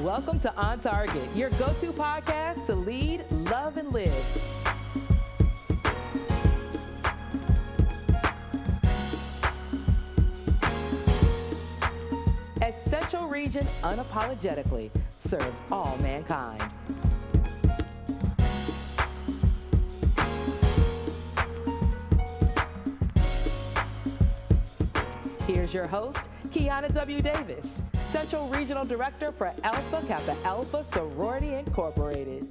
Welcome to On Target, your go-to podcast to lead, love, and live. As Central Region unapologetically serves all mankind. Here's your host, Kiahna W. Davis, Central Regional Director for Alpha Kappa Alpha Sorority Incorporated.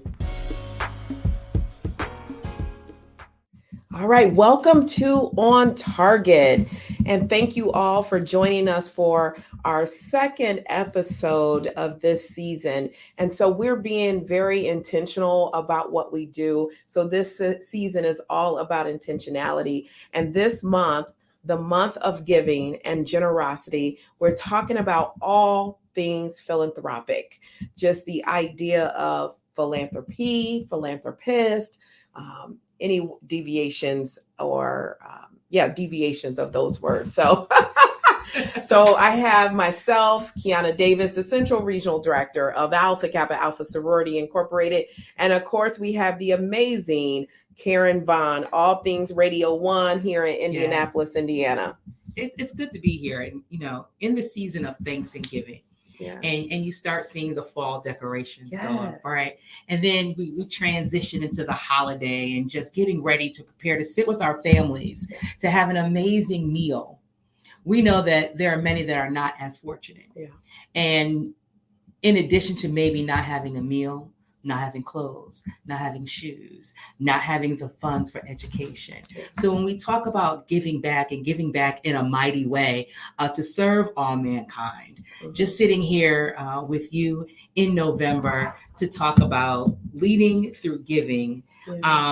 All right, welcome to On Target, and thank you all for joining us for our second episode of this season. And so we're being very intentional about what we do. So this season is all about intentionality, and this month, the month of giving and generosity, we're talking about all things philanthropic, just the idea of philanthropy, philanthropist, any deviations or deviations of those words. So I have myself, Kiahna Davis, the Central Regional Director of Alpha Kappa Alpha Sorority Incorporated. And of course, we have the amazing Karen Vaughn, All Things Radio 1 here in Indianapolis, Indiana. It's good to be here, and in the season of Thanksgiving, and you start seeing the fall decorations go up, right? And then we transition into the holiday and just getting ready to prepare to sit with our families to have an amazing meal. We know that there are many that are not as fortunate, and in addition to maybe not having a meal, not having clothes, not having shoes, not having the funds for education. So when we talk about giving back and giving back in a mighty way to serve all mankind, just sitting here with you in November to talk about leading through giving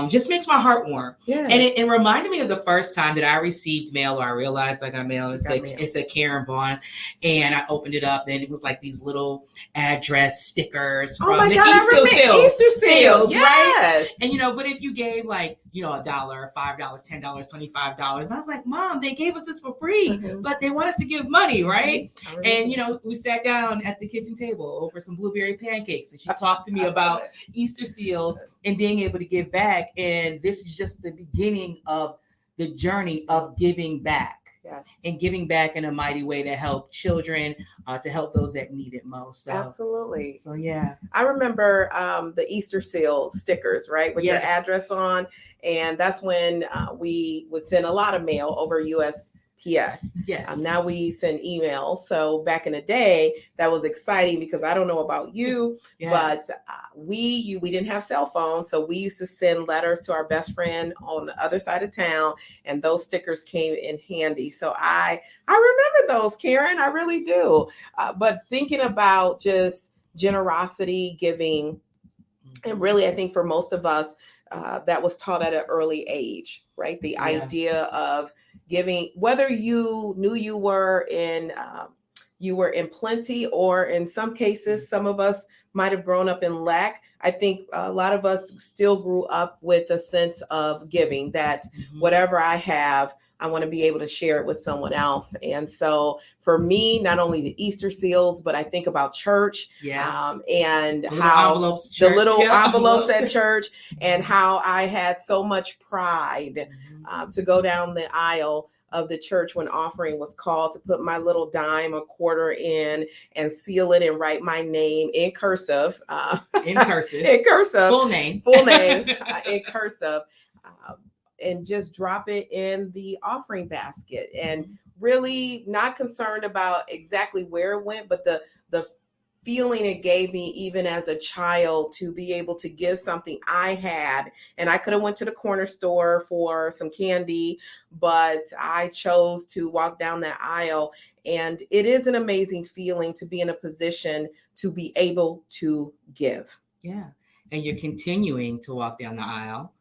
just makes my heart warm. And it reminded me of the first time that I received mail, or I realized I got mail. It's a Karen Vaughn, and I opened it up, and it was like these little address stickers from the Easter sales, right? And but if you gave $1, $5, $10, $25, and I was like, Mom, they gave us this for free, but they want us to give money, right? And we sat down at the kitchen table over some blueberry pancakes, and she talked to me about Easter seals and being able to give back. And this is just the beginning of the journey of giving back. And giving back in a mighty way to help children, to help those that need it most. So, absolutely. So yeah. I remember the Easter seal stickers, right? With your address on. And that's when we would send a lot of mail over USPS. Now we send emails. So back in the day, that was exciting because I don't know about you, but we didn't have cell phones. So we used to send letters to our best friend on the other side of town, and those stickers came in handy. So I remember those, Karen, I really do. But thinking about just generosity, giving, and really, I think for most of us, that was taught at an early age, right? The idea of giving, whether you knew you were in plenty, or in some cases, some of us might have grown up in lack. I think a lot of us still grew up with a sense of giving, that whatever I have, I want to be able to share it with someone else. And so for me, not only the Easter seals, but I think about church, and the little envelopes at church, and how I had so much pride to go down the aisle of the church when offering was called, to put my little dime or quarter in and seal it and write my name in cursive, full name in cursive, and just drop it in the offering basket, and really not concerned about exactly where it went, but the feeling it gave me, even as a child, to be able to give something I had. And I could have went to the corner store for some candy, but I chose to walk down that aisle. And it is an amazing feeling to be in a position to be able to give. Yeah. And you're continuing to walk down the aisle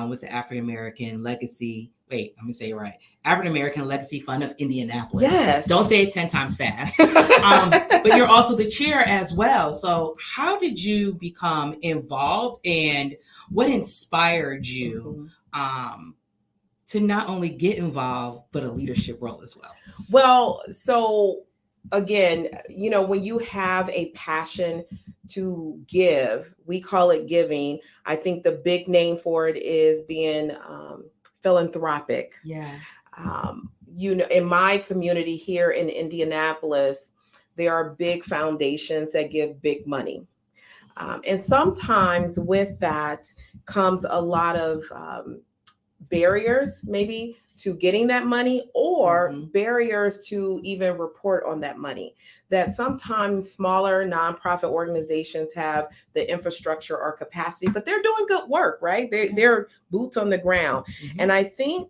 with the African American Legacy. Wait, let me say it right. African American Legacy Fund of Indianapolis. Yes. Don't say it 10 times fast. But you're also the chair as well. So how did you become involved, and what inspired you to not only get involved, but a leadership role as well? Well, so again, when you have a passion to give, we call it giving. I think the big name for it is being philanthropic. Yeah. In my community here in Indianapolis, there are big foundations that give big money. And sometimes with that comes a lot of barriers, maybe to getting that money, or barriers to even report on that money. That sometimes smaller nonprofit organizations have the infrastructure or capacity, but they're doing good work, right? They're boots on the ground. And I think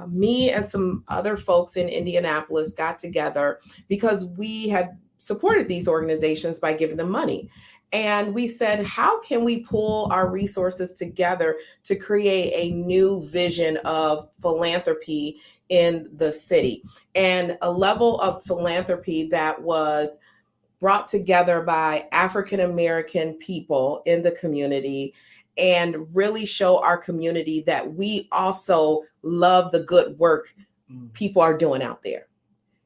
me and some other folks in Indianapolis got together because we had supported these organizations by giving them money. And we said, how can we pull our resources together to create a new vision of philanthropy in the city, and a level of philanthropy that was brought together by African American people in the community, and really show our community that we also love the good work people are doing out there.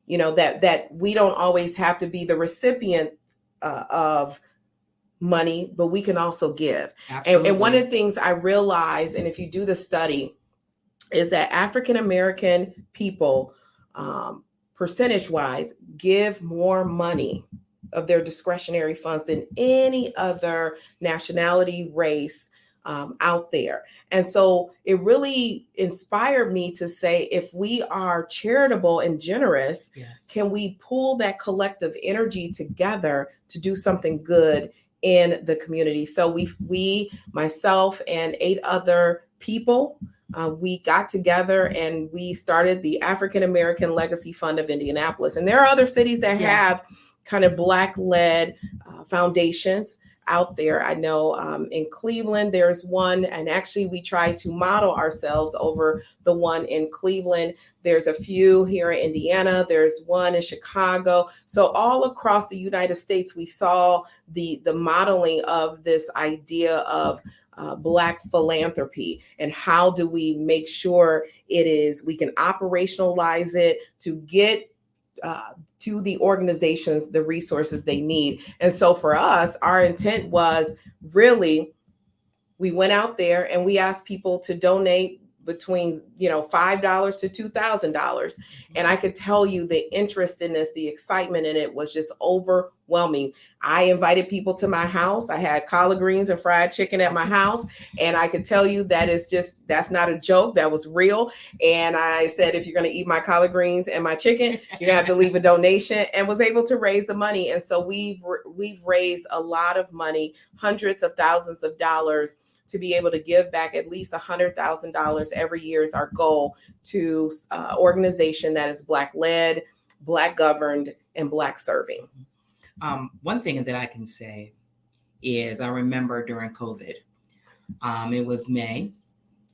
That we don't always have to be the recipient of money, but we can also give. And one of the things I realized, and if you do the study, is that African American people, percentage wise, give more money of their discretionary funds than any other nationality, race out there. And so it really inspired me to say, if we are charitable and generous, can we pull that collective energy together to do something good in the community? So we, myself and 8 other people, we got together and we started the African American Legacy Fund of Indianapolis. And there are other cities that have kind of Black-led foundations out there. I know in Cleveland, there's one, and actually we try to model ourselves over the one in Cleveland. There's a few here in Indiana. There's one in Chicago. So all across the United States, we saw the modeling of this idea of Black philanthropy, and how do we make sure we can operationalize it to get to the organizations the resources they need. And so for us, our intent was really, we went out there and we asked people to donate between $5 to $2,000. And I could tell you the interest in this, the excitement in it was just overwhelming. I invited people to my house. I had collard greens and fried chicken at my house. And I could tell you that's not a joke. That was real. And I said, if you're going to eat my collard greens and my chicken, you're going to have to leave a donation, and was able to raise the money. And so we've raised a lot of money, hundreds of thousands of dollars, to be able to give back at least $100,000 every year is our goal to organization that is Black-led, Black-governed, and Black-serving. One thing that I can say is I remember during COVID, it was May,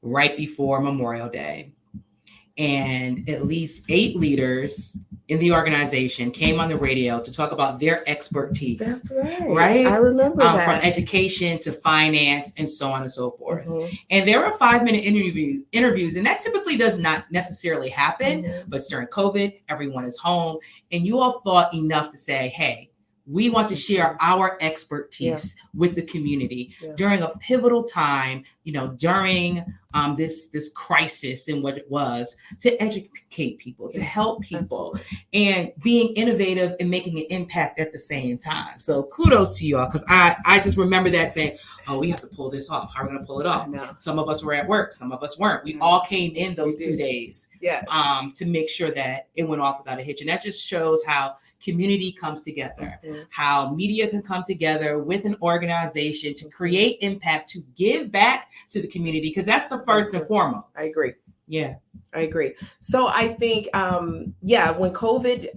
right before Memorial Day, and at least 8 leaders in the organization came on the radio to talk about their expertise. That's right. Right? I remember that. From education to finance and so on and so forth. And there were 5-minute interviews, and that typically does not necessarily happen, but it's during COVID, everyone is home, and you all thought enough to say, hey, we want to share our expertise with the community during a pivotal time, during this crisis and what it was, to educate people, to help people, and being innovative and making an impact at the same time. So kudos to y'all, because I just remember that saying, oh, we have to pull this off. How are we going to pull it off? Some of us were at work. Some of us weren't. We all came in those 2 days to make sure that it went off without a hitch. And that just shows how community comes together, how media can come together with an organization to create impact, to give back to the community, because that's the first and foremost. I agree. Yeah, I agree. So I think, when COVID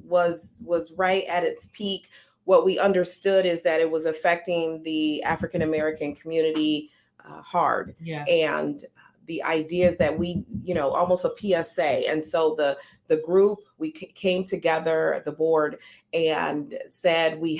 was right at its peak, what we understood is that it was affecting the African American community hard. Yeah. And the ideas that we, almost a PSA. And so the group, we came together, the board, and said, we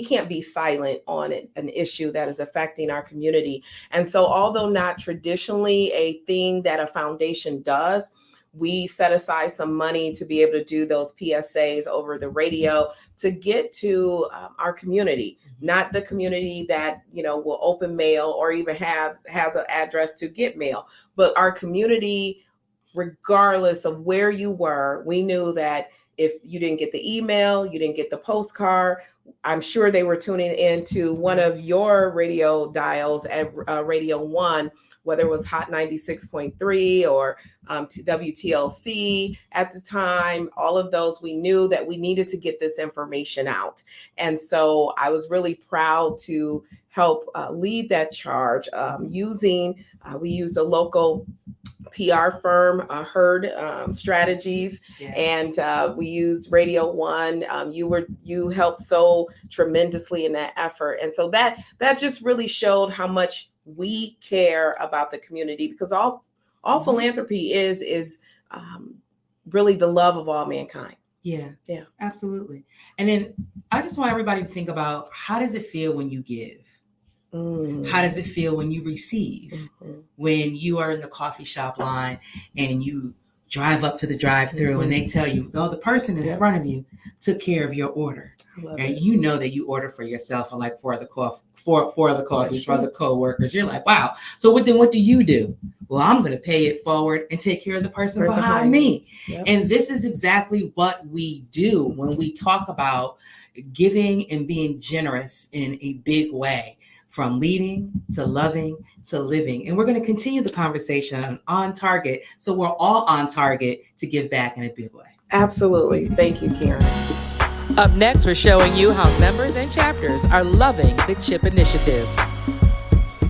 can't be silent on an issue that is affecting our community. And so although not traditionally a thing that a foundation does, we set aside some money to be able to do those PSAs over the radio to get to our community, not the community that, will open mail or even has an address to get mail, but our community, regardless of where you were. We knew that if you didn't get the email, you didn't get the postcard, I'm sure they were tuning into one of your radio dials at Radio 1, whether it was Hot 96.3 or WTLC at the time. All of those, we knew that we needed to get this information out. And so I was really proud to help lead that charge we used a local PR firm, Heard Strategies, yes. And we used Radio 1. You helped so tremendously in that effort, and so that just really showed how much we care about the community, because all philanthropy is really the love of all mankind. Yeah, absolutely. And then I just want everybody to think about, how does it feel when you give? How does it feel when you receive? When you are in the coffee shop line and you drive up to the drive-thru and they tell you, the person in front of you took care of your order. And you know that you order for yourself and like four other coffees for other co-workers. You're like, wow. So what do you do? Well, I'm going to pay it forward and take care of the person behind me. Yep. And this is exactly what we do when we talk about giving and being generous in a big way. From leading to loving to living. And we're going to continue the conversation on target, so we're all on target to give back in a big way. Absolutely. Thank you, Kiahna. Up next, we're showing you how members and chapters are loving the CHIPP initiative.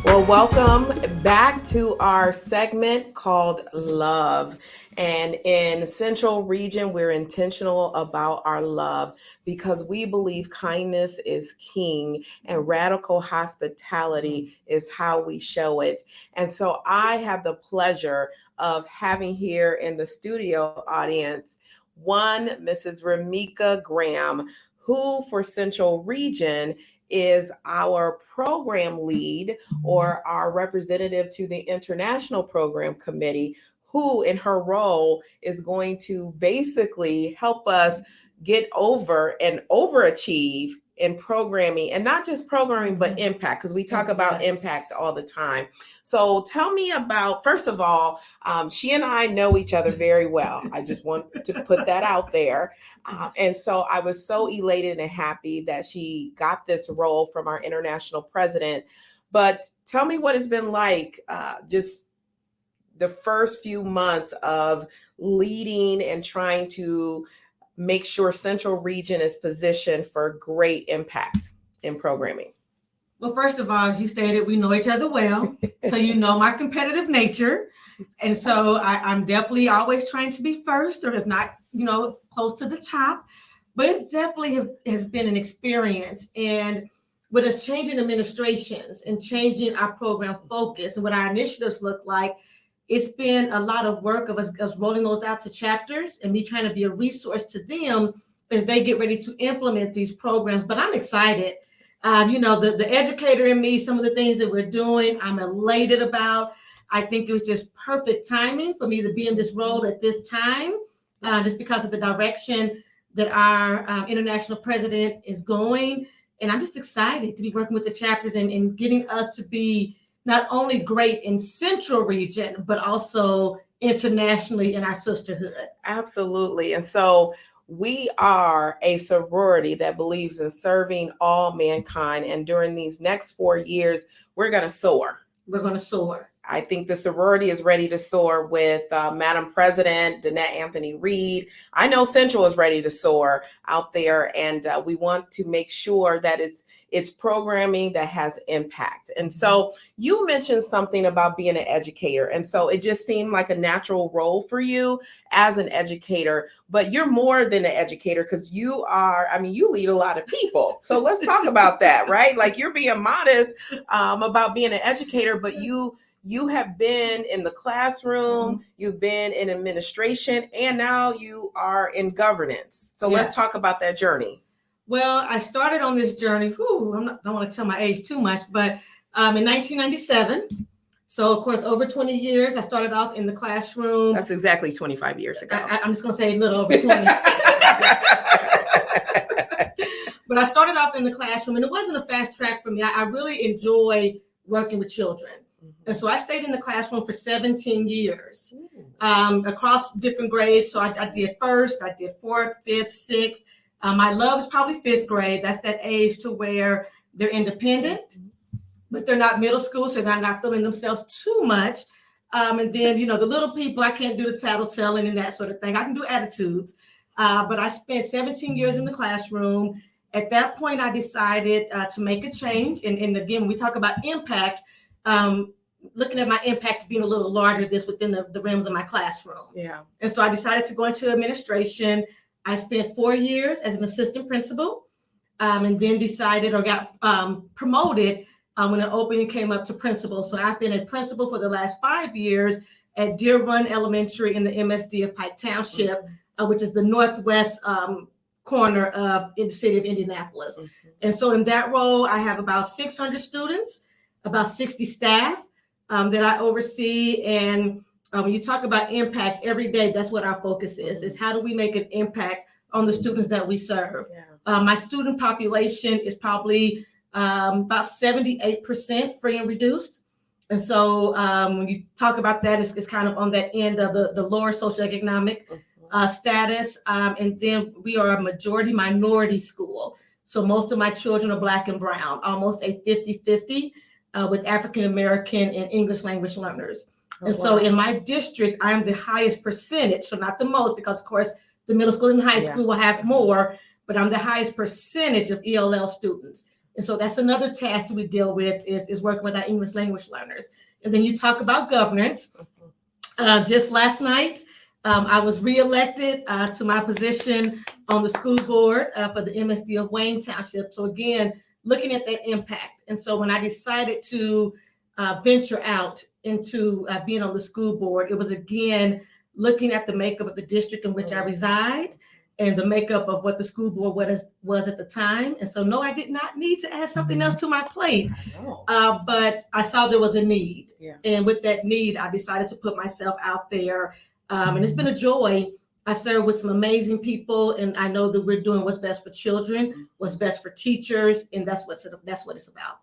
Well, welcome back to our segment called Love. And in Central Region, we're intentional about our love because we believe kindness is king and radical hospitality is how we show it. And so I have the pleasure of having here in the studio audience one Mrs. Raimeka Graham, who for Central Region is our program lead or our representative to the International Program Committee, who in her role is going to basically help us get over and overachieve in programming, and not just programming, but impact, because we talk about impact all the time. So tell me about, first of all, she and I know each other very well. I just want to put that out there. And so I was so elated and happy that she got this role from our international president. But tell me what it's been like, just the first few months of leading and trying to make sure Central Region is positioned for great impact in programming. Well, first of all, as you stated, we know each other well. So you know my competitive nature. And so I'm definitely always trying to be first, or if not, close to the top. But it's definitely has been an experience. And with us changing administrations and changing our program focus and what our initiatives look like, it's been a lot of work of us rolling those out to chapters and me trying to be a resource to them as they get ready to implement these programs. But I'm excited. The educator in me, some of the things that we're doing, I'm elated about. I think it was just perfect timing for me to be in this role at this time, just because of the direction that our international president is going. And I'm just excited to be working with the chapters and getting us to be not only great in Central Region, but also internationally in our sisterhood. Absolutely. And so we are a sorority that believes in serving all mankind. And during these next 4 years, we're going to soar. We're going to soar. I think the sorority is ready to soar with Madam President Danette Anthony Reed. I know Central is ready to soar out there, and we want to make sure that it's programming that has impact. And so you mentioned something about being an educator, and so it just seemed like a natural role for you as an educator. But you're more than an educator, because you lead a lot of people. So let's talk about that, right? Like, you're being modest about being an educator, but you have been in the classroom, you've been in administration, and now you are in governance. So Let's talk about that journey. Well, I started on this journey, don't want to tell my age too much, but in 1997. So, of course, over 20 years, I started off in the classroom. That's exactly 25 years ago. I'm just going to say a little over 20. But I started off in the classroom, and it wasn't a fast track for me. I really enjoy working with children. And so I stayed in the classroom for 17 years across different grades. So I did first, I did fourth, fifth, sixth. My love is probably fifth grade. That's that age to where they're independent, but they're not middle school, so they're not feeling themselves too much. And then, you know, the little people, I can't do the tattletelling and that sort of thing. I can do attitudes. But I spent 17 years in the classroom. At that point, I decided to make a change. And again, when we talk about impact, looking at my impact being a little larger, this within the realms of my classroom. Yeah. And so I decided to go into administration. I spent 4 years as an assistant principal, and then decided or got promoted when an opening came up to principal. So I've been a principal for the last 5 years at Deer Run Elementary in the MSD of Pike Township, which is the northwest corner of in the city of Indianapolis. And so in that role, I have about 600 students, about 60 staff that I oversee. And when you talk about impact every day, that's what our focus is how do we make an impact on the students that we serve? My student population is probably about 78% free and reduced. And so when you talk about that, it's kind of on that end of the lower socioeconomic status. And then we are a majority minority school. So most of my children are Black and brown, almost a 50-50 with African-American and English language learners. And so in my district, I'm the highest percentage, so not the most, because of course the middle school and high school will have more, but I'm the highest percentage of ELL students. And so that's another task that we deal with is working with our English language learners. And then you talk about governance. Just last night, I was reelected to my position on the school board for the MSD of Wayne Township. So again, looking at that impact. And so when I decided to venture out into being on the school board, it was again looking at the makeup of the district in which I reside and the makeup of what the school board was at the time. And so no, I did not need to add something else to my plate, but I saw there was a need. And with that need, I decided to put myself out there. And it's been a joy. I serve with some amazing people, and I know that we're doing what's best for children, what's best for teachers, and that's what it's about.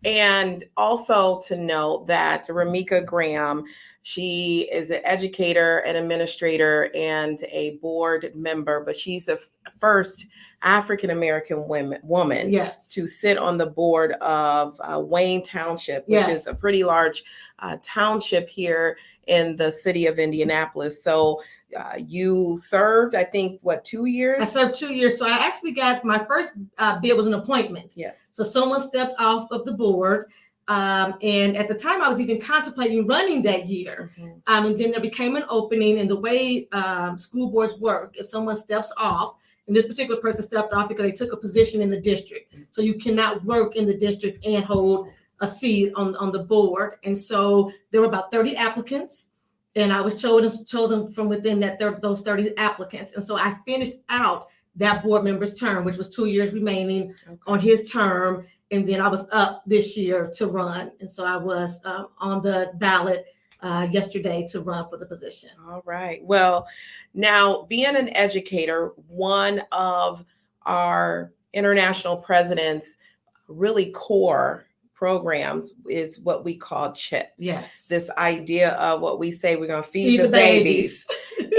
And also to note that Raimeka Graham, she is an educator, an administrator, and a board member, but she's the first African-American woman to sit on the board of Wayne Township, which is a pretty large township here in the city of Indianapolis. So you served, I think, 2 years? I served 2 years. So I actually got my first bid was an appointment. So someone stepped off of the board. And at the time I was even contemplating running that year. And then there became an opening, and the way school boards work, if someone steps off, and this particular person stepped off because they took a position in the district. So you cannot work in the district and hold a seat on the board. And so there were about 30 applicants, and I was chosen from within those 30 applicants. And so I finished out that board member's term, which was 2 years remaining on his term. And then I was up this year to run. And so I was on the ballot yesterday to run for the position. All right. Well, now being an educator, one of our international president's really core programs is what we call CHIPP. This idea of what we say we're going to feed the babies.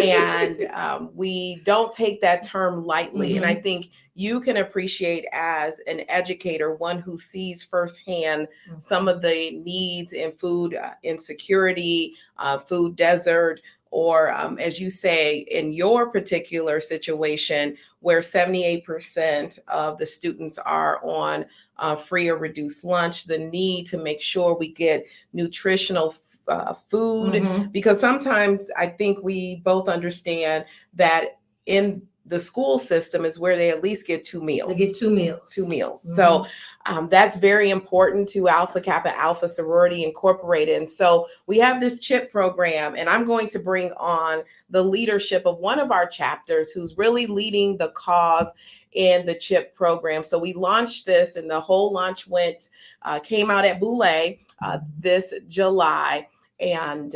And we don't take that term lightly. And I think you can appreciate as an educator, one who sees firsthand some of the needs in food insecurity, food desert, or as you say, in your particular situation, where 78% of the students are on free or reduced lunch, the need to make sure we get nutritional food, because sometimes I think we both understand that in the school system is where they at least get 2 meals. They get 2 meals. 2 meals. Mm-hmm. So that's very important to Alpha Kappa Alpha Sorority Incorporated. And so we have this CHIPP program, and I'm going to bring on the leadership of one of our chapters who's really leading the cause in the CHIPP program. So we launched this, and the whole launch came out at Boulé this July, and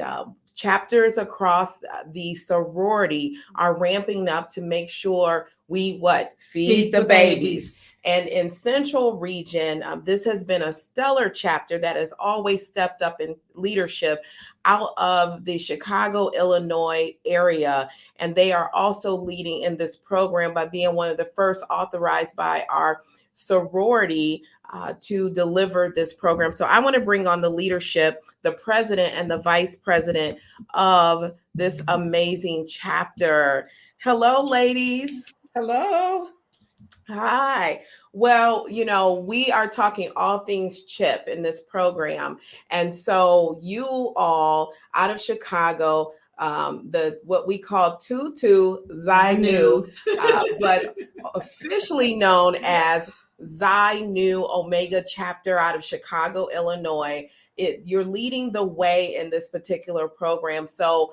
chapters across the sorority are ramping up to make sure we feed the babies. And in Central Region, this has been a stellar chapter that has always stepped up in leadership out of the Chicago, Illinois area. And they are also leading in this program by being one of the first authorized by our sorority to deliver this program. So I want to bring on the leadership, the president and the vice president of this amazing chapter. Hello, ladies. Hello. Hi. Well, we are talking all things CHIPP in this program. And so you all out of Chicago, what we call Tutu Xi Nu, but officially known as Xi Nu Omega chapter out of Chicago, Illinois. You're leading the way in this particular program. So,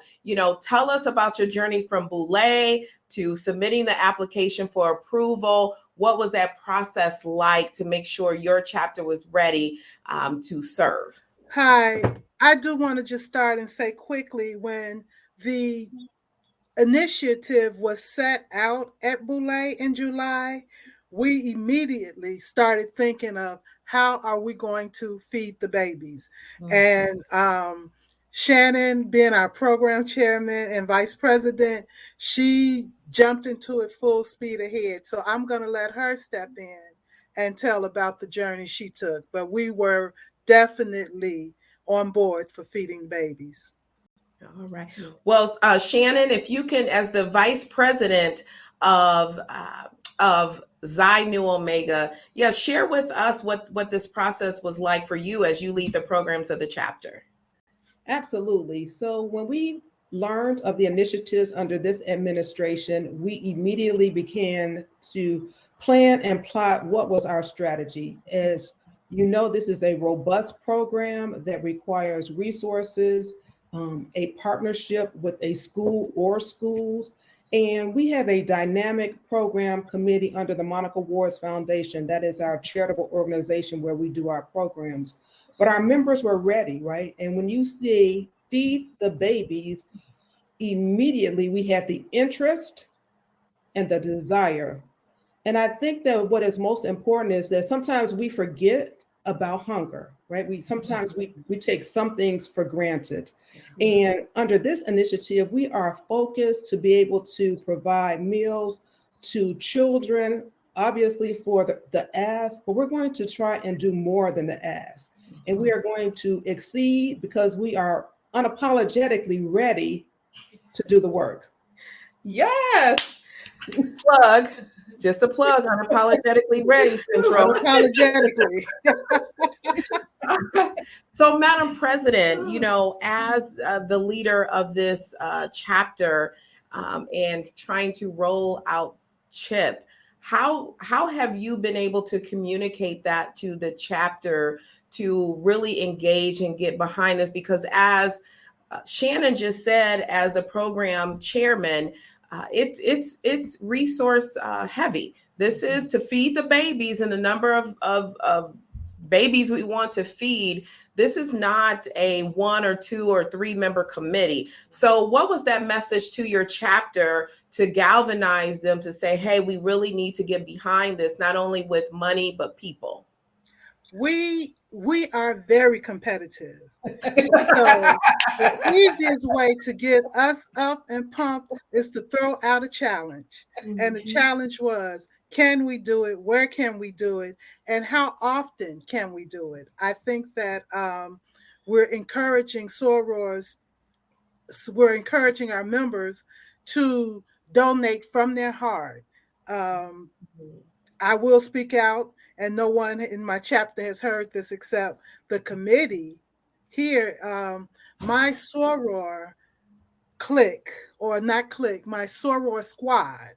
tell us about your journey from Boulé to submitting the application for approval. What was that process like to make sure your chapter was ready to serve? Hi, I do want to just start and say quickly, when the initiative was set out at Boulé in July, we immediately started thinking of how are we going to feed the babies. Mm-hmm. And Shannon, being our program chairman and vice president, she jumped into it full speed ahead. So I'm going to let her step in and tell about the journey she took. But we were definitely on board for feeding babies. All right. Well, Shannon, if you can, as the vice president of Xi Nu Omega, share with us what this process was like for you as you lead the programs of the chapter. Absolutely. So when we learned of the initiatives under this administration, we immediately began to plan and plot what was our strategy. As you know, this is a robust program that requires resources, a partnership with a school or schools. And we have a dynamic program committee under the Monica Wards Foundation. That is our charitable organization where we do our programs. But our members were ready, right? And when you see feed the babies, immediately we had the interest and the desire. And I think that what is most important is that sometimes we forget about hunger, right? We take some things for granted. And under this initiative, we are focused to be able to provide meals to children, obviously for the ask, but we're going to try and do more than the ask. And we are going to exceed because we are unapologetically ready to do the work. Yes. Plug. Just a plug, unapologetically ready, Central. Unapologetically. So, Madam President, as the leader of this chapter and trying to roll out CHIPP, how have you been able to communicate that to the chapter to really engage and get behind this? Because as Shannon just said, as the program chairman, it's resource heavy. This is to feed the babies and the number of babies we want to feed. This is not a 1 or 2 or 3 member committee. So what was that message to your chapter to galvanize them to say, hey, we really need to get behind this, not only with money, but people? We are very competitive. So the easiest way to get us up and pumped is to throw out a challenge. Mm-hmm. And the challenge was, can we do it? Where can we do it? And how often can we do it? I think that we're encouraging sorors, we're encouraging our members to donate from their heart. I will speak out, and no one in my chapter has heard this except the committee here. My soror clique, or not clique, my soror squad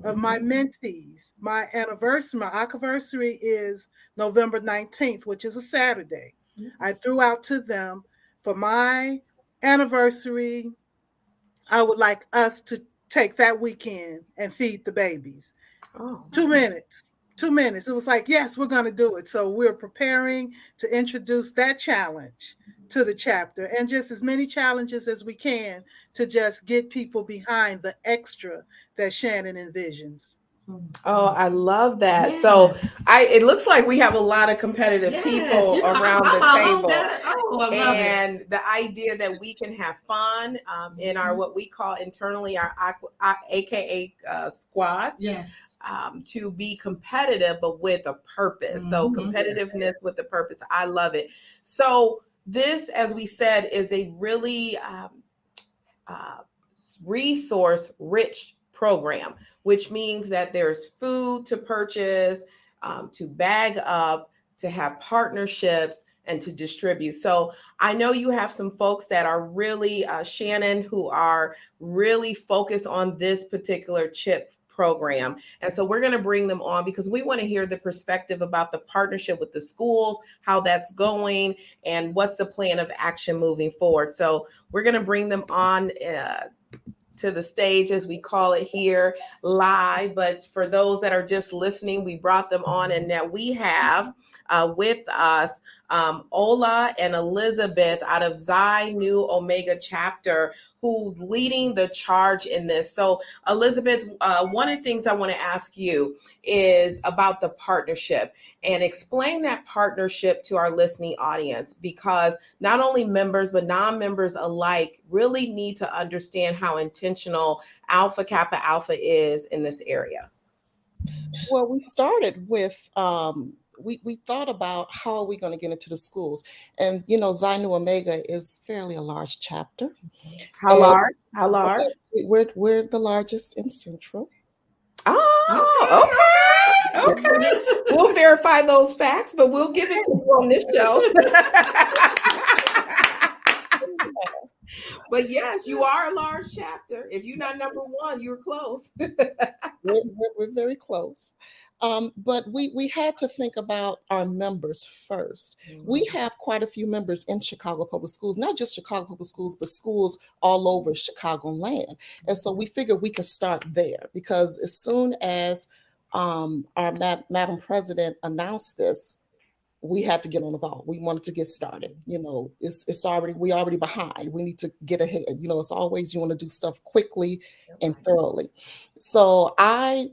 of my mentees. My anniversary is November 19th, which is a Saturday. I threw out to them, for my anniversary, I would like us to take that weekend and feed the babies. 2 minutes. 2 minutes. It was like, yes, we're going to do it. So we're preparing to introduce that challenge to the chapter, and just as many challenges as we can to just get people behind the extra that Shannon envisions. Oh, I love that. Yes. So it looks like we have a lot of competitive people around the table. And the idea that we can have fun in our, what we call internally our AKA squads. Yes. To be competitive, but with a purpose. So competitiveness with a purpose. I love it. So this, as we said, is a really resource-rich program, which means that there's food to purchase, to bag up, to have partnerships, and to distribute. So I know you have some folks that are really, Shannon, who are really focused on this particular CHIPP program. And so we're going to bring them on because we want to hear the perspective about the partnership with the schools, how that's going, and what's the plan of action moving forward. So we're going to bring them on to the stage, as we call it here, live. But for those that are just listening, we brought them on, and now we have with us Ola and Elizabeth out of Xi Nu Omega chapter, who's leading the charge in this. So Elizabeth, one of the things I want to ask you is about the partnership, and explain that partnership to our listening audience, because not only members but non-members alike really need to understand how intentional Alpha Kappa Alpha is in this area. Well, we started with we thought about how are we going to get into the schools, and Xi Nu Omega is fairly a large chapter. How large? How large? We're the largest in Central. Oh, okay. We'll verify those facts, but we'll give it to you on this show. But yes, you are a large chapter. If you're not number one, you're close. we're very close. But we had to think about our members first. We have quite a few members in Chicago Public Schools, not just Chicago Public Schools, but schools all over Chicagoland. And so we figured we could start there, because as soon as our Madam President announced this, we had to get on the ball. We wanted to get started. We already behind. We need to get ahead. It's always, you want to do stuff quickly and thoroughly. So I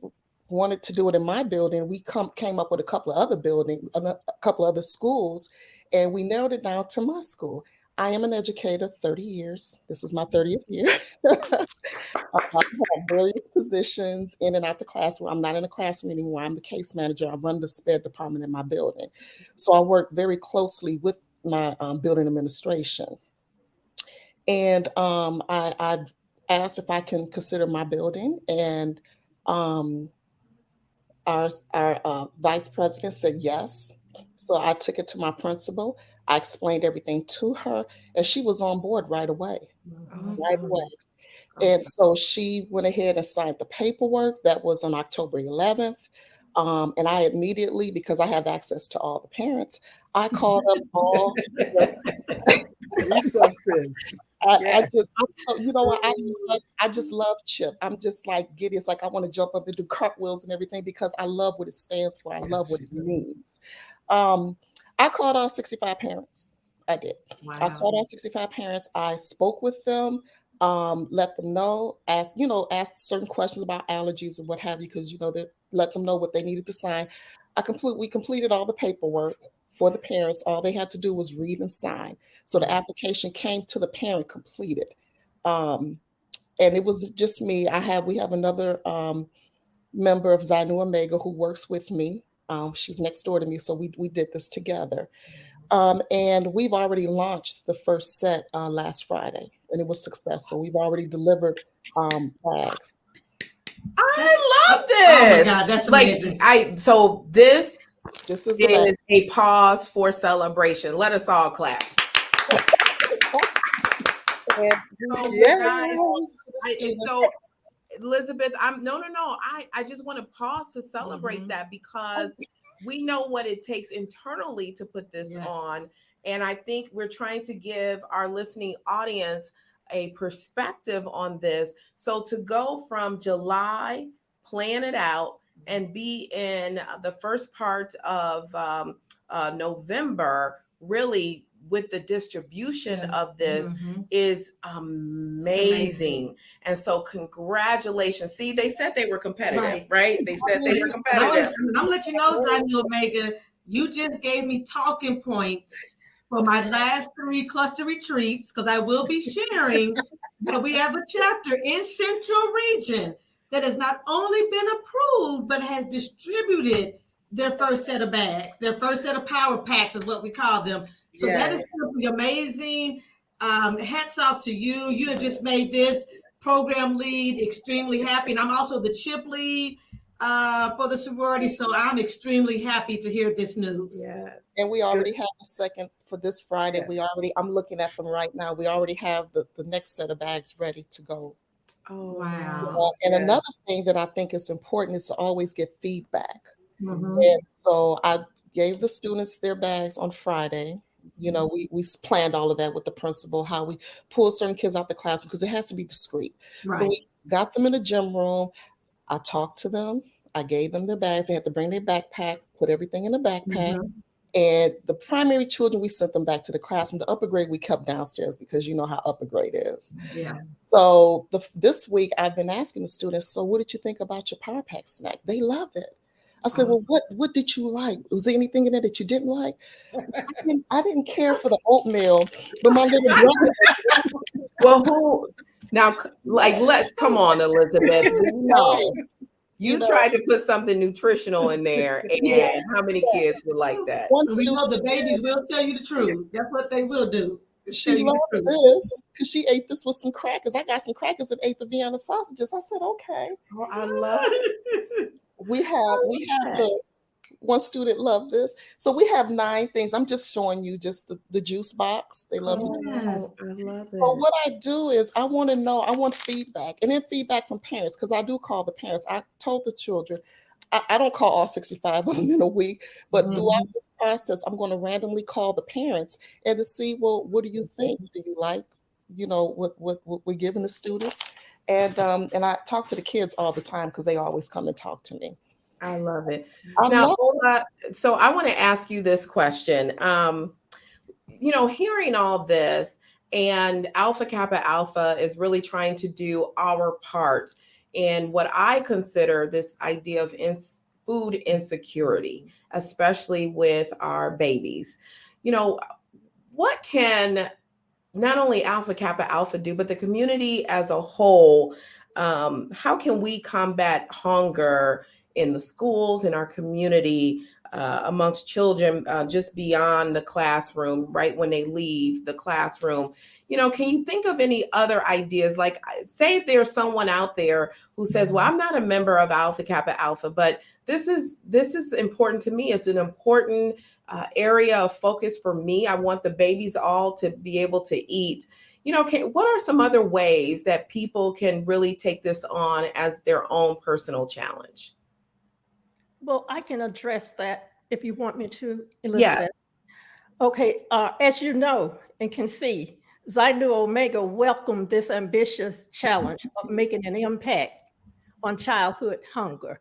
wanted to do it in my building. We came up with a couple of other schools, and we narrowed it down to my school. I am an educator, 30 years. This is my 30th year. I've had various positions in and out the classroom. I'm not in a classroom anymore. I'm the case manager. I run the SPED department in my building. So I work very closely with my building administration. And I asked if I can consider my building, and our vice president said yes. So I took it to my principal. I explained everything to her, and she was on board right away. And so she went ahead and signed the paperwork. That was on October 11th. And I immediately, because I have access to all the parents, I called up all resources. I just love CHIPP. I'm just like giddy. It's like I want to jump up and do cartwheels and everything, because I love what it stands for. I love what it means. I called all 65 parents. I did. Wow. I called all 65 parents. I spoke with them, let them know, asked certain questions about allergies and what have you, because let them know what they needed to sign. We completed all the paperwork for the parents. All they had to do was read and sign. So the application came to the parent completed. And it was just me. We have another member of Xi Nu Omega who works with me. She's next door to me. So we did this together. And we've already launched the first set last Friday, and it was successful. We've already delivered bags. I love this. Oh my God, that's amazing. This is a pause for celebration. Let us all clap. Elizabeth, I just want to pause to celebrate that, because we know what it takes internally to put this on. And I think we're trying to give our listening audience a perspective on this. So to go from July, plan it out, and be in the first part of November, really with the distribution of this is amazing. And so congratulations. See, they said they were competitive, right? They said they were competitive. I'm gonna let you know, Omega, you just gave me talking points for my last 3 cluster retreats, because I will be sharing that we have a chapter in Central Region that has not only been approved, but has distributed their first set of bags, their first set of power packs is what we call them. So that is simply amazing. Hats off to you. You have just made this program lead extremely happy. And I'm also the CHIPP lead for the sorority. So I'm extremely happy to hear this news. Yes. And we already have a second for this Friday. Yes. I'm looking at them right now. We already have the next set of bags ready to go. Oh, wow. And another thing that I think is important is to always get feedback. And so I gave the students their bags on Friday. You know, we planned all of that with the principal, how we pull certain kids out the classroom, because it has to be discreet. Right. So we got them in the gym room. I talked to them. I gave them their bags. They had to bring their backpack, put everything in the backpack. And the primary children, we sent them back to the classroom. The upper grade, we kept downstairs, because you know how upper grade is. Yeah. So this week, I've been asking the students, so what did you think about your Power Pack snack? They love it. I said, well, what did you like? Was there anything in there that you didn't like? I didn't care for the oatmeal, but my little brother. Well, let's come on, Elizabeth. You tried to put something nutritional in there, and how many kids would like that? We know the babies will tell you the truth. That's what they will do. She loved this because she ate this with some crackers. I got some crackers and ate the Vienna sausages. I said, okay. Oh, I love it. We have one student loved this. So we have 9 things. I'm just showing you just the juice box. They love it. Yes, I love it. So what I do is I want feedback, and then feedback from parents, because I do call the parents. I told the children, I don't call all 65 of them in a week, but throughout this process, I'm going to randomly call the parents and to see, well, what do you think? Do you like, what we're giving the students? And I talk to the kids all the time, because they always come and talk to me. I love it. So I want to ask you this question. Hearing all this, and Alpha Kappa Alpha is really trying to do our part in what I consider this idea of food insecurity, especially with our babies. What can not only Alpha Kappa Alpha do, but the community as a whole? How can we combat hunger in the schools, in our community, amongst children, just beyond the classroom, right when they leave the classroom? Can you think of any other ideas? Like, say if there's someone out there who says, well, I'm not a member of Alpha Kappa Alpha, but this is important to me. It's an important area of focus for me. I want the babies all to be able to eat. What are some other ways that people can really take this on as their own personal challenge? Well, I can address that if you want me to, Elizabeth. Yes. Okay, as you know and can see, Xi Nu Omega welcomed this ambitious challenge of making an impact on childhood hunger.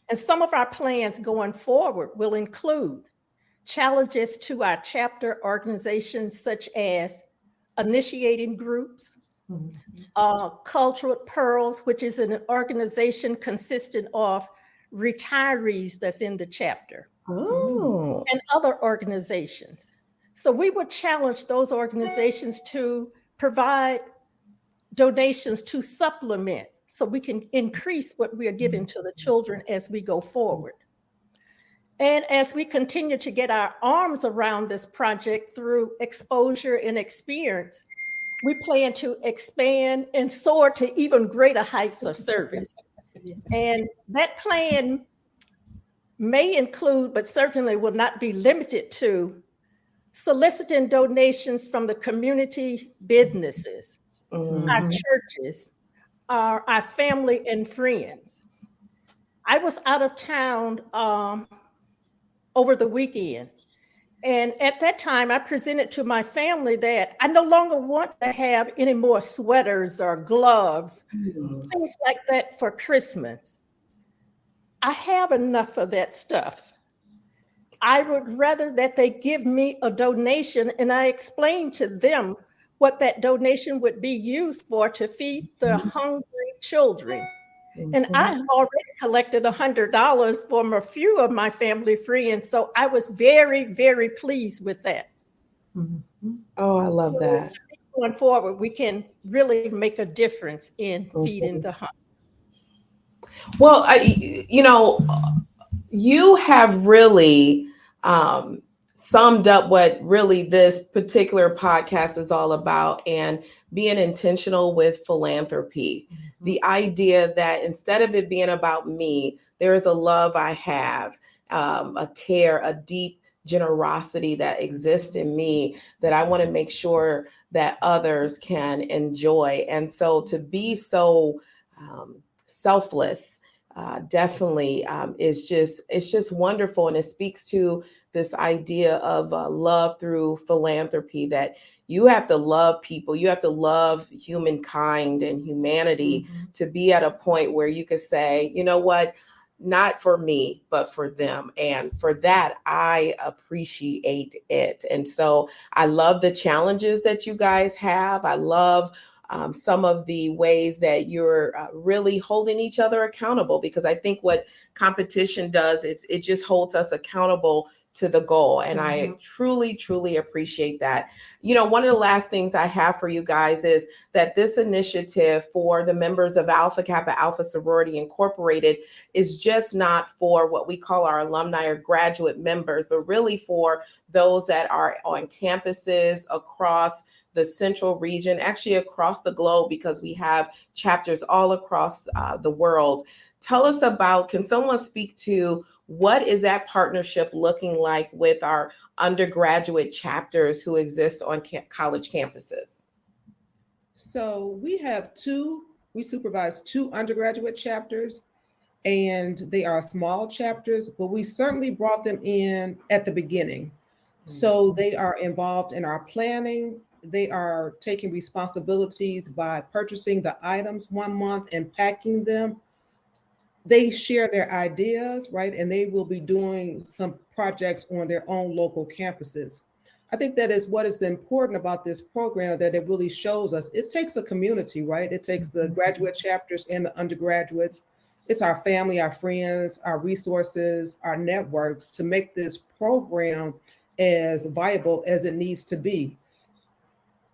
And some of our plans going forward will include challenges to our chapter organizations, such as initiating groups, Cultural Pearls, which is an organization consisting of retirees that's in the chapter, and other organizations. So we would challenge those organizations to provide donations to supplement, so we can increase what we are giving to the children as we go forward. And as we continue to get our arms around this project through exposure and experience, we plan to expand and soar to even greater heights of service. And that plan may include, but certainly will not be limited to, soliciting donations from the community businesses, our churches, are our family and friends. I was out of town over the weekend. And at that time, I presented to my family that I no longer want to have any more sweaters or gloves, things like that for Christmas. I have enough of that stuff. I would rather that they give me a donation, and I explained to them what that donation would be used for to feed the hungry children. And I have already collected $100 from a few of my family friends. So I was very, very pleased with that. Oh, I love that. Going forward, we can really make a difference in feeding the hungry. Well, you have really summed up what really this particular podcast is all about, and being intentional with philanthropy. The idea that instead of it being about me, there is a love I have, a care, a deep generosity that exists in me that I want to make sure that others can enjoy. And so to be so selfless definitely it's just wonderful. And it speaks to this idea of love through philanthropy, that you have to love people, you have to love humankind and humanity to be at a point where you could say, you know what, not for me, but for them. And for that, I appreciate it. And so I love the challenges that you guys have. I love some of the ways that you're really holding each other accountable, because I think what competition does is it just holds us accountable to the goal. And I truly, truly appreciate that. You know, one of the last things I have for you guys is that this initiative for the members of Alpha Kappa Alpha Sorority Incorporated is just not for what we call our alumni or graduate members, but really for those that are on campuses across the central region, actually across the globe, because we have chapters all across the world. Tell us about, can someone speak to what is that partnership looking like with our undergraduate chapters who exist on college campuses? So we supervise 2 undergraduate chapters, and they are small chapters, but we certainly brought them in at the beginning. So they are involved in our planning. They are taking responsibilities by purchasing the items one month and packing them. They share their ideas, right? And they will be doing some projects on their own local campuses. I think that is what is important about this program, that it really shows us it takes a community, right? It takes the graduate chapters and the undergraduates. It's our family, our friends, our resources, our networks to make this program as viable as it needs to be.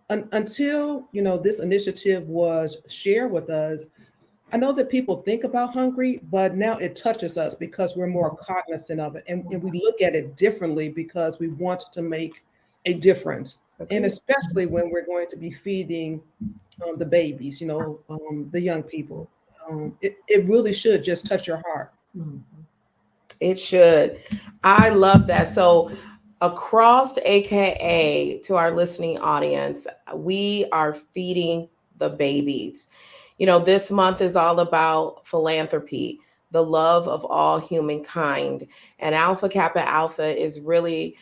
Until, this initiative was shared with us, I know that people think about hungry, but now it touches us because we're more cognizant of it. And we look at it differently because we want to make a difference. Okay. And especially when we're going to be feeding the babies, the young people. It really should just touch your heart. It should. I love that. So across AKA, to our listening audience, we are feeding the babies. This month is all about philanthropy, the love of all humankind. And Alpha Kappa Alpha is really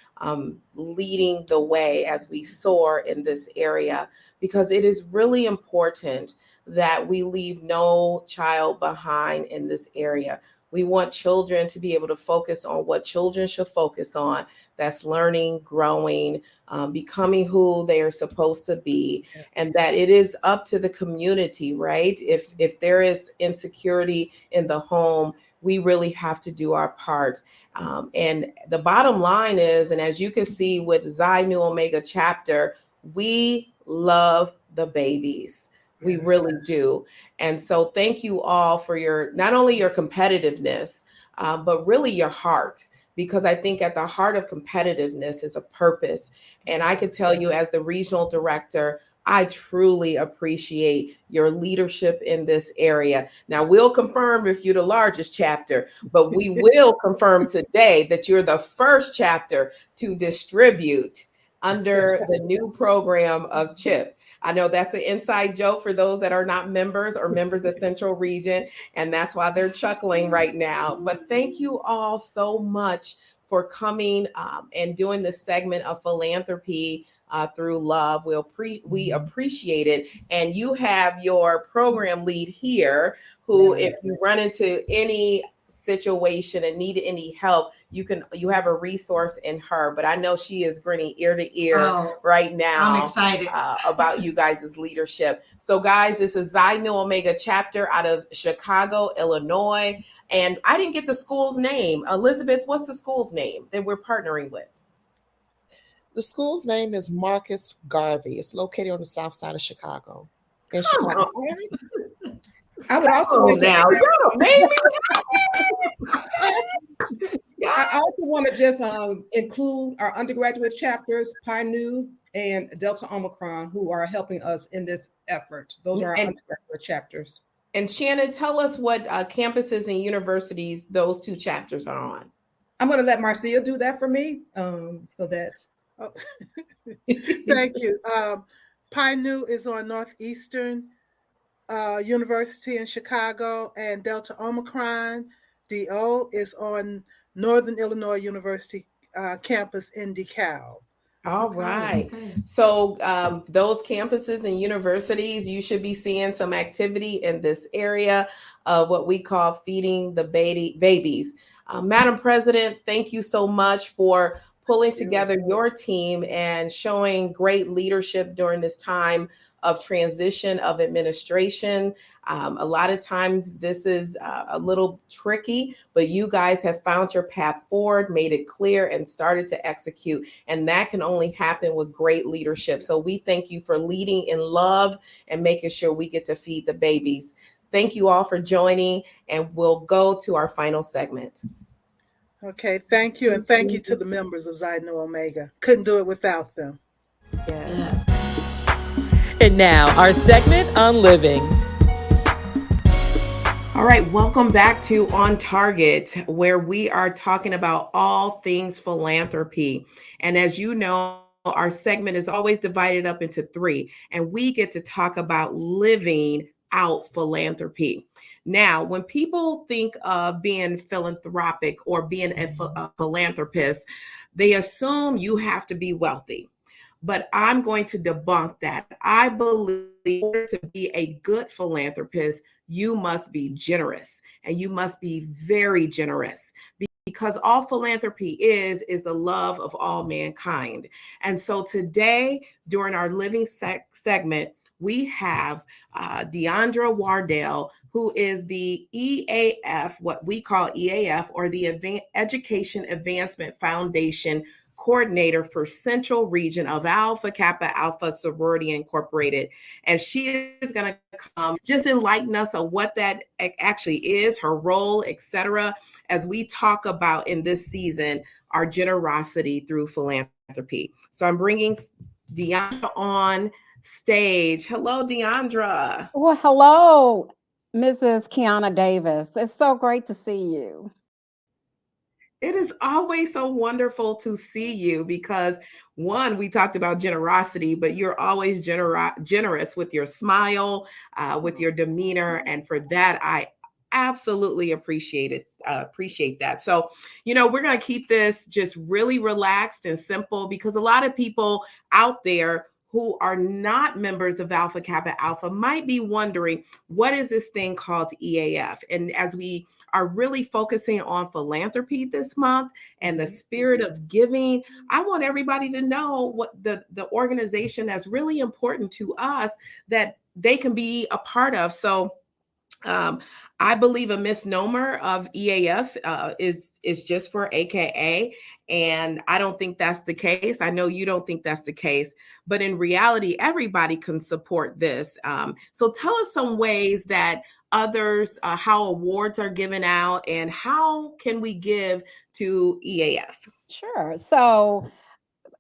leading the way as we soar in this area, because it is really important that we leave no child behind in this area. We want children to be able to focus on what children should focus on. That's learning, growing, becoming who they are supposed to be, and that it is up to the community, right? If there is insecurity in the home, we really have to do our part. And the bottom line is, and as you can see with Xi Nu Omega chapter, we love the babies. We really do. And so thank you all for not only your competitiveness, but really your heart, because I think at the heart of competitiveness is a purpose. And I can tell you as the regional director, I truly appreciate your leadership in this area. Now, we'll confirm if you're the largest chapter, but we will confirm today that you're the first chapter to distribute under the new program of CHIPP. I know that's an inside joke for those that are not members or members of Central Region, and that's why they're chuckling right now. But thank you all so much for coming and doing this segment of philanthropy through love. We appreciate it. And you have your program lead here who, if you run into any situation and need any help, you have a resource in her. But I know she is grinning ear to ear right now. I'm excited about you guys' leadership. So guys, this is Xi Nu Omega chapter out of Chicago, Illinois. And I didn't get the school's name. Elizabeth, what's the school's name that we're partnering with? The school's name is Marcus Garvey. It's located on the south side of Chicago. In Come Chicago. on. I would also like now, you're amazing. I also want to just include our undergraduate chapters, Pi Nu and Delta Omicron, who are helping us in this effort. Those are our undergraduate chapters. And Shannon, tell us what campuses and universities those two chapters are on. I'm going to let Marcia do that for me, so that. Oh. Thank you. Pi Nu is on Northeastern University in Chicago, and Delta Omicron, DO, is on Northern Illinois University campus in DeKalb. All right. Okay. So those campuses and universities, you should be seeing some activity in this area of what we call feeding the babies. Madam President, thank you so much for pulling together your team and showing great leadership during this time of transition of administration. A lot of times this is a little tricky, but you guys have found your path forward, made it clear, and started to execute. And that can only happen with great leadership. So we thank you for leading in love and making sure we get to feed the babies. Thank you all for joining, and we'll go to our final segment. Okay, thank you. And thank you to the members of Xi Nu Omega. Couldn't do it without them. Yes. And now our segment on living. All right, welcome back to On Target, where we are talking about all things philanthropy. And as you know, our segment is always divided up into three, and we get to talk about living out philanthropy. Now, when people think of being philanthropic or being a philanthropist, they assume you have to be wealthy. But I'm going to debunk that. I believe in order to be a good philanthropist, you must be generous, and you must be very generous, because all philanthropy is the love of all mankind. And so today, during our living segment, we have Deondra Wardelle, who is the EAF, what we call EAF, or the Education Advancement Foundation coordinator for Central Region of Alpha Kappa Alpha Sorority Incorporated. And she is going to come just enlighten us on what that actually is, her role, etc., as we talk about in this season, our generosity through philanthropy. So I'm bringing Deondra on stage. Hello, Deondra. Well, hello, Mrs. Kiahna Davis. It's so great to see you. It is always so wonderful to see you because, one, we talked about generosity, but you're always generous with your smile, with your demeanor. And for that, I absolutely appreciate that. So, we're going to keep this just really relaxed and simple, because a lot of people out there who are not members of Alpha Kappa Alpha might be wondering, what is this thing called EAF? And as we are really focusing on philanthropy this month and the spirit of giving, I want everybody to know what the organization that's really important to us that they can be a part of. So I believe a misnomer of EAF is just for AKA, and I don't think that's the case. I know you don't think that's the case, but in reality, everybody can support this. So tell us some ways that others, how awards are given out, and how can we give to EAF? Sure. So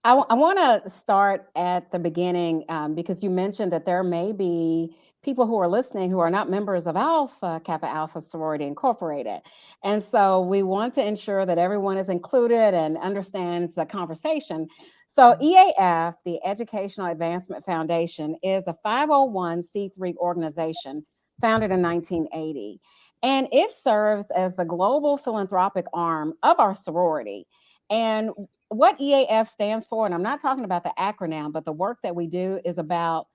I want to start at the beginning because you mentioned that there may be people who are listening who are not members of Alpha Kappa Alpha Sorority Incorporated. And so we want to ensure that everyone is included and understands the conversation. So EAF, the Educational Advancement Foundation, is a 501c3 organization founded in 1980. And it serves as the global philanthropic arm of our sorority. And what EAF stands for, and I'm not talking about the acronym, but the work that we do is about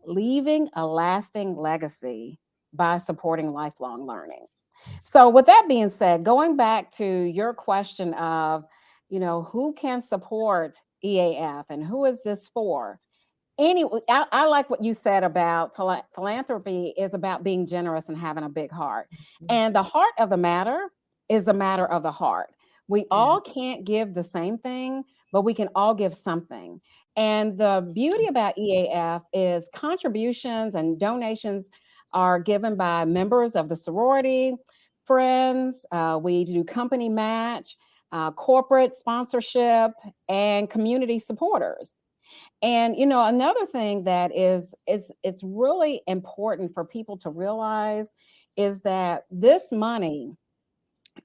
leaving a lasting legacy by supporting lifelong learning. So with that being said, going back to your question of, who can support EAF and who is this for? Anyway, I like what you said about philanthropy is about being generous and having a big heart. And the heart of the matter is the matter of the heart. We all can't give the same thing, but we can all give something. And the beauty about EAF is contributions and donations are given by members of the sorority, friends. We do company match, corporate sponsorship, and community supporters. And another thing that is it's really important for people to realize is that this money,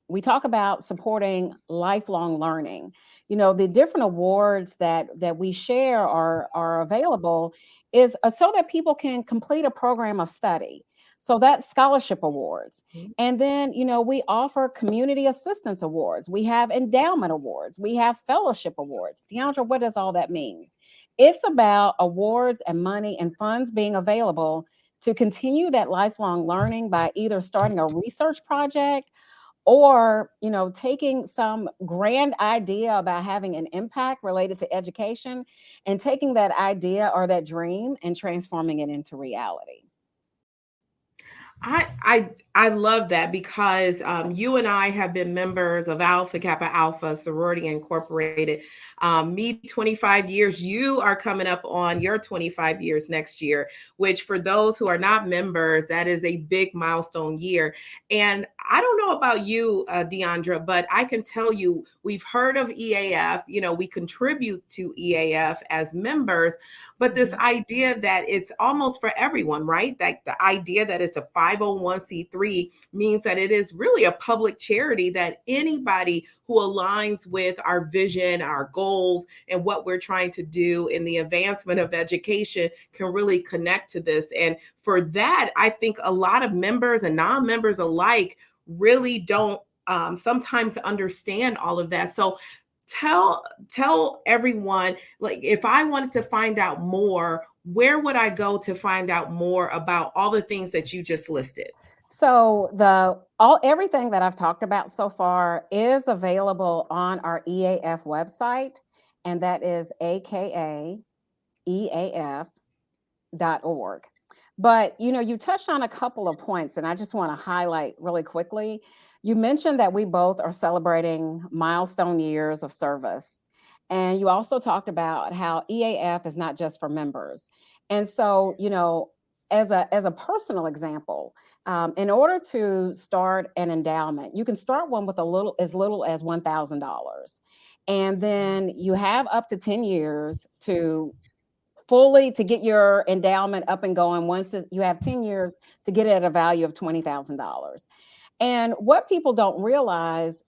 we talk about supporting lifelong learning. The different awards that we share are available is so that people can complete a program of study. So that's scholarship awards. And then, we offer community assistance awards. We have endowment awards. We have fellowship awards. Deondra, what does all that mean? It's about awards and money and funds being available to continue that lifelong learning by either starting a research project or, taking some grand idea about having an impact related to education and taking that idea or that dream and transforming it into reality. I love that because you and I have been members of Alpha Kappa Alpha Sorority Incorporated. Me 25 years. You are coming up on your 25 years next year, which for those who are not members, that is a big milestone year. And I don't know about you, Deondra, but I can tell you we've heard of EAF. We contribute to EAF as members, but this idea that it's almost for everyone, right? That the idea that it's a 501c3 means that it is really a public charity that anybody who aligns with our vision, our goals, and what we're trying to do in the advancement of education can really connect to this. And for that, I think a lot of members and non-members alike really don't sometimes understand all of that. So tell everyone, like, if I wanted to find out more, where would I go to find out more about all the things that you just listed? So everything that I've talked about so far is available on our EAF website, and that is akaeaf.org. But you touched on a couple of points, and I just want to highlight really quickly. You mentioned that we both are celebrating milestone years of service. And you also talked about how EAF is not just for members. And so, as a personal example, in order to start an endowment, you can start one with as little as $1,000. And then you have up to 10 years to get your endowment up and going. Once you have 10 years to get it at a value of $20,000. And what people don't realize,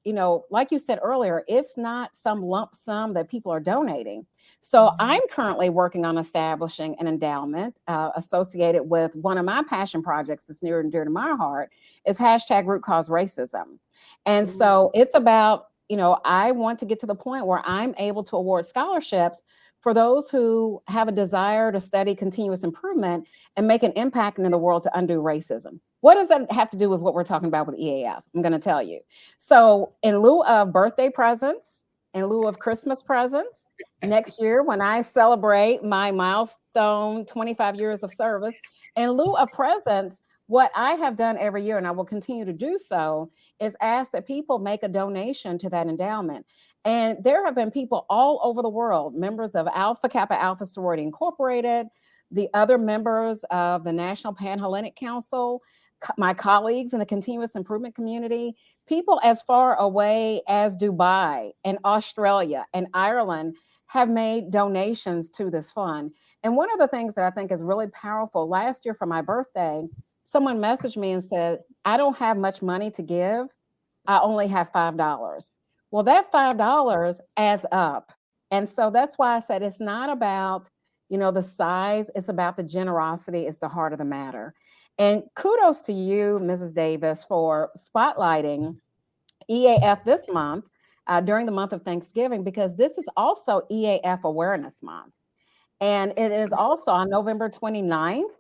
like you said earlier, it's not some lump sum that people are donating. So I'm currently working on establishing an endowment associated with one of my passion projects that's near and dear to my heart is #RootCauseRacism. And so it's about, I want to get to the point where I'm able to award scholarships for those who have a desire to study continuous improvement and make an impact in the world to undo racism. What does that have to do with what we're talking about with EAF? I'm going to tell you. So in lieu of birthday presents, in lieu of Christmas presents, next year when I celebrate my milestone 25 years of service, in lieu of presents, what I have done every year, and I will continue to do so, is ask that people make a donation to that endowment. And there have been people all over the world, members of Alpha Kappa Alpha Sorority Incorporated, the other members of the National Pan-Hellenic Council, my colleagues in the continuous improvement community, people as far away as Dubai and Australia and Ireland have made donations to this fund. And one of the things that I think is really powerful, last year for my birthday, someone messaged me and said, I don't have much money to give. I only have $5. Well, that $5 adds up. And so that's why I said it's not about, the size, it's about the generosity, it's the heart of the matter. And kudos to you, Mrs. Davis, for spotlighting EAF this month during the month of Thanksgiving, because this is also EAF Awareness Month. And it is also on November 29th.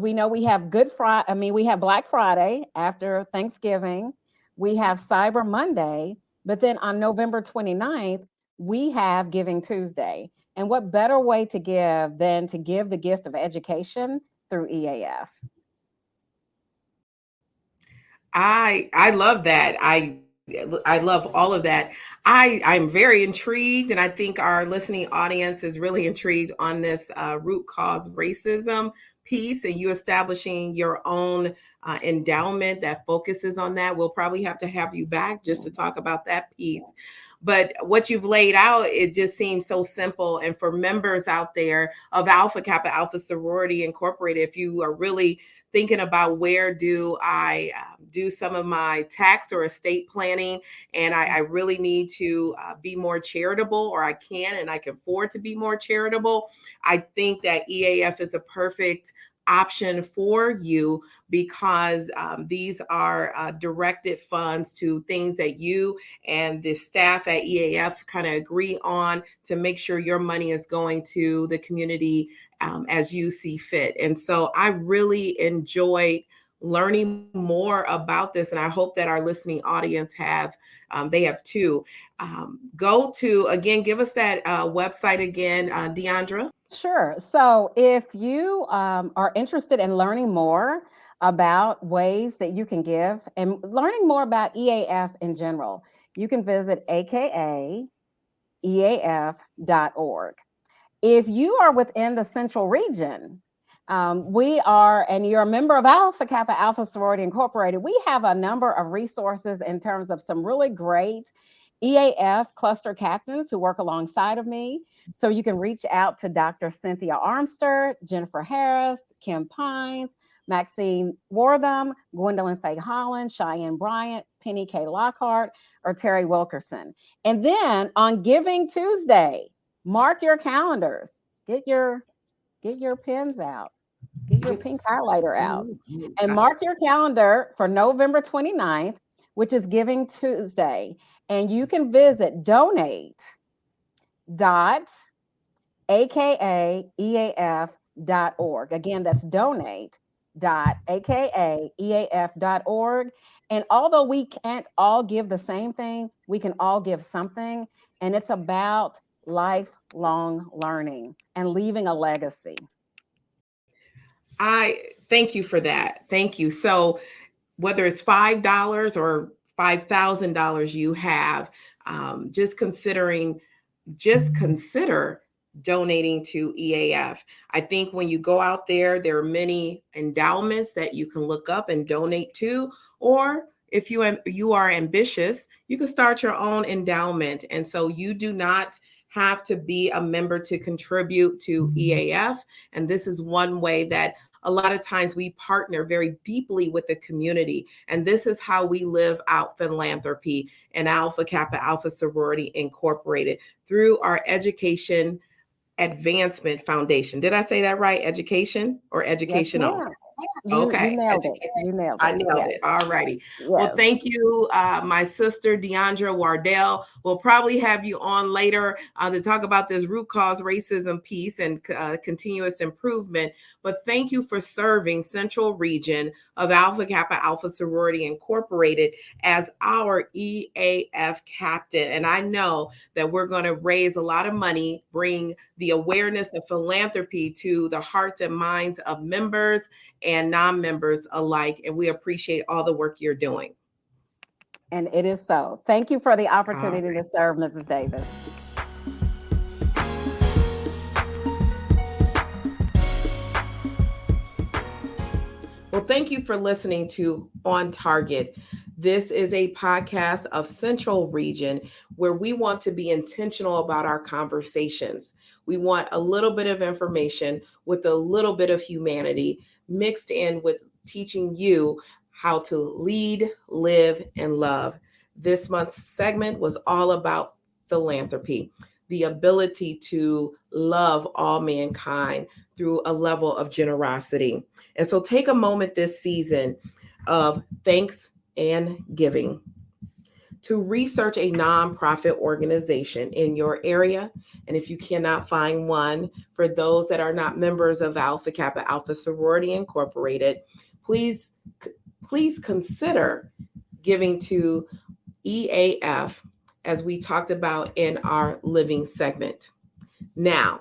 We know we have we have Black Friday after Thanksgiving. We have Cyber Monday, but then on November 29th, we have Giving Tuesday. And what better way to give than to give the gift of education through EAF? I love that. I love all of that. I'm very intrigued, and I think our listening audience is really intrigued on this root cause racism piece, and you establishing your own endowment that focuses on that. We'll probably have to have you back just to talk about that piece. But what you've laid out, it just seems so simple. And for members out there of Alpha Kappa Alpha Sorority Incorporated, if you are really thinking about where do I do some of my tax or estate planning, and I really need to be more charitable, or I can afford to be more charitable, I think that EAF is a perfect option for you, because these are directed funds to things that you and the staff at EAF kind of agree on to make sure your money is going to the community as you see fit. And so I really enjoyed learning more about this, and I hope that our listening audience have too. Go to, again, give us that website again, Deondra. Sure. So if you are interested in learning more about ways that you can give and learning more about EAF in general, you can visit akaEAF.org. If you are within the Central Region, and you're a member of Alpha Kappa Alpha Sorority Incorporated, we have a number of resources in terms of some really great EAF cluster captains who work alongside of me. So you can reach out to Dr. Cynthia Armster, Jennifer Harris, Kim Pines, Maxine Wortham, Gwendolyn Faye Holland, Cheyenne Bryant, Penny K. Lockhart, or Terry Wilkerson. And then on Giving Tuesday, mark your calendars. Get your pens out. Get your pink highlighter out. And mark your calendar for November 29th, which is Giving Tuesday. And you can visit donate.akaEAF.org. Again, that's donate.akaEAF.org. And although we can't all give the same thing, we can all give something. And it's about lifelong learning and leaving a legacy. I thank you for that. Thank you. So whether it's $5 or $5,000 you have, just consider donating to EAF. I think when you go out there are many endowments that you can look up and donate to, or if you are ambitious, you can start your own endowment. And so you do not have to be a member to contribute to EAF. And this is one way that a lot of times we partner very deeply with the community. And this is how we live out philanthropy in Alpha Kappa Alpha Sorority Incorporated through our Education Advancement Foundation. Did I say that right? Education or educational? Yes, okay. You nailed it. I nailed it. All righty. Yes. Well, thank you, my sister, Deondra Wardelle. We'll probably have you on later to talk about this root cause racism piece and continuous improvement. But thank you for serving Central Region of Alpha Kappa Alpha Sorority Incorporated as our EAF captain. And I know that we're going to raise a lot of money, bring the awareness of philanthropy to the hearts and minds of members and non-members alike. And we appreciate all the work you're doing. And it is so. Thank you for the opportunity to serve, Mrs. Davis. Well, thank you for listening to On Target. This is a podcast of Central Region where we want to be intentional about our conversations. We want a little bit of information with a little bit of humanity mixed in with teaching you how to lead, live, and love. This month's segment was all about philanthropy, the ability to love all mankind through a level of generosity. And so take a moment this season of thanks and giving to research a nonprofit organization in your area. And if you cannot find one, for those that are not members of Alpha Kappa Alpha Sorority Incorporated, please consider giving to EAF, as we talked about in our living segment. Now,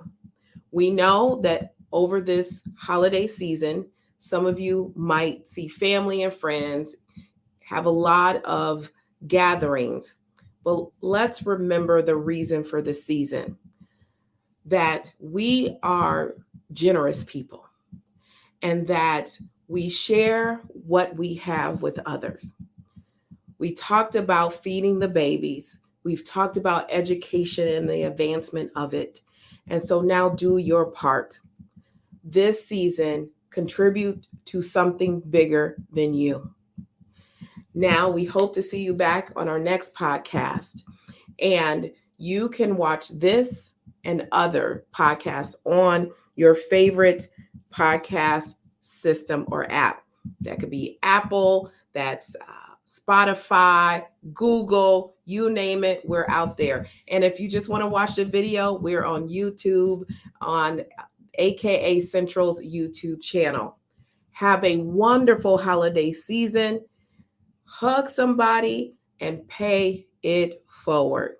we know that over this holiday season, some of you might see family and friends, have a lot of gatherings, but let's remember the reason for the season, that we are generous people and that we share what we have with others. We talked about feeding the babies. We've talked about education and the advancement of it. And so now do your part. This season, contribute to something bigger than you. Now, we hope to see you back on our next podcast. And you can watch this and other podcasts on your favorite podcast system or app. That could be Apple, that's Spotify, Google, you name it, we're out there. And if you just want to watch the video, we're on YouTube, on AKA Central's YouTube channel. Have a wonderful holiday season. Hug somebody and pay it forward.